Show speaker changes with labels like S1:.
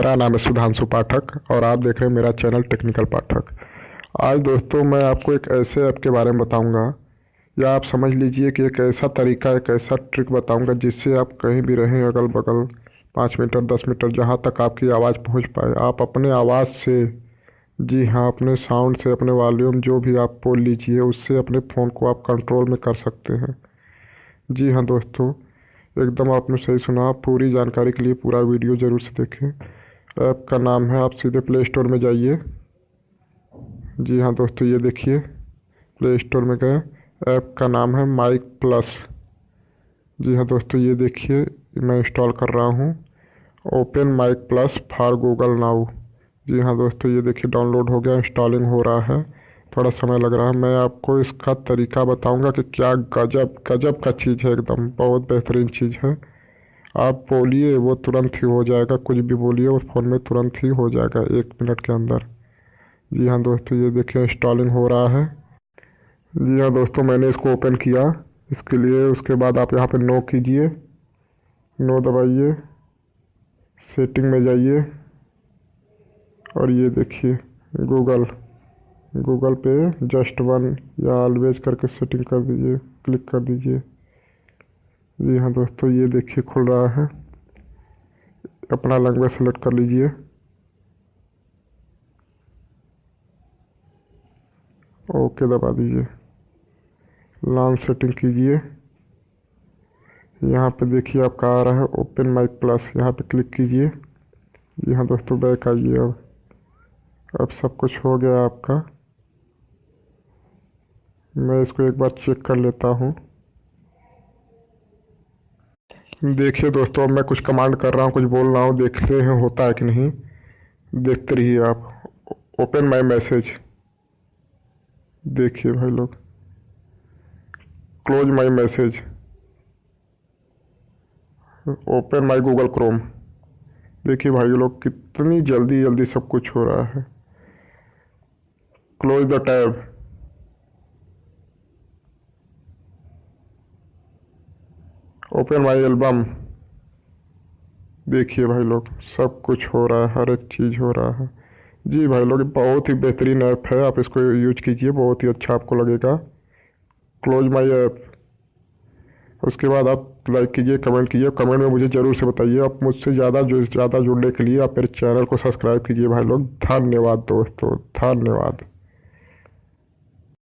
S1: मेरा नाम है सुधांशु पाठक और आप देख रहे हैं मेरा चैनल टेक्निकल पाठक। आज दोस्तों मैं आपको एक ऐसे ऐप के बारे में बताऊंगा, या आप समझ लीजिए कि एक ऐसा तरीका, एक ऐसा ट्रिक बताऊंगा जिससे आप कहीं भी रहें, अगल बगल 5 मीटर 10 मीटर जहां तक आपकी आवाज़ पहुंच पाए, आप अपने आवाज़ से, जी हाँ, अपने साउंड से, अपने वॉल्यूम जो भी आप बोल लीजिए उससे अपने फ़ोन को आप कंट्रोल में कर सकते हैं। जी हाँ दोस्तों, एकदम आपने सही सुना। आप पूरी जानकारी के लिए पूरा वीडियो ज़रूर से देखें। ऐप का नाम है, आप सीधे प्ले स्टोर में जाइए। जी हाँ दोस्तों, ये देखिए प्ले स्टोर में गए, ऐप का नाम है माइक प्लस। जी हाँ दोस्तों, ये देखिए मैं इंस्टॉल कर रहा हूँ। Open mic plus for Google now. जी हाँ दोस्तों, ये देखिए डाउनलोड हो गया, इंस्टॉलिंग हो रहा है, थोड़ा समय लग रहा है। मैं आपको इसका तरीका बताऊंगा कि क्या गजब गजब का चीज़ है, एकदम बहुत बेहतरीन चीज़ है। आप बोलिए वो तुरंत ही हो जाएगा, कुछ भी बोलिए उस फ़ोन में तुरंत ही हो जाएगा 1 मिनट के अंदर। जी हाँ दोस्तों, ये देखिए इंस्टॉलिंग हो रहा है। जी हाँ दोस्तों, मैंने इसको ओपन किया। इसके लिए उसके बाद आप यहाँ पे नो कीजिए, नो दबाइए, सेटिंग में जाइए और ये देखिए गूगल गूगल पे जस्ट वन या ऑलवेज करके सेटिंग कर दीजिए, क्लिक कर दीजिए। जी हाँ दोस्तों, ये देखिए खुल रहा है। अपना लैंग्वेज सेलेक्ट कर लीजिए, ओके दबा दीजिए, लॉन्च सेटिंग कीजिए। यहाँ पे देखिए आपका आ रहा है ओपन माइक प्लस, यहाँ पे क्लिक कीजिए। जी हाँ दोस्तों, बैक आइए। अब सब कुछ हो गया आपका। मैं इसको एक बार चेक कर लेता हूँ। देखिए दोस्तों, अब मैं कुछ कमांड कर रहा हूँ, कुछ बोल रहा हूँ, देखते हैं होता है कि नहीं। देखते रहिए आप। ओपन माई मैसेज, देखिए भाई लोग, close my message, open my Google Chrome. देखिए भाई लोग, कितनी जल्दी जल्दी सब कुछ हो रहा है। Close the tab, open my album. देखिए भाई लोग, सब कुछ हो रहा है, हर एक चीज़ हो रहा है। जी भाई लोग, बहुत ही बेहतरीन ऐप है, आप इसको यूज कीजिए, बहुत ही अच्छा आपको लगेगा। Close my app. उसके बाद आप लाइक कीजिए, कमेंट कीजिए, कमेंट में मुझे ज़रूर से बताइए। आप मुझसे ज़्यादा जुड़ने के लिए आप मेरे चैनल को सब्सक्राइब कीजिए भाई लोग। धन्यवाद दोस्तों, धन्यवाद।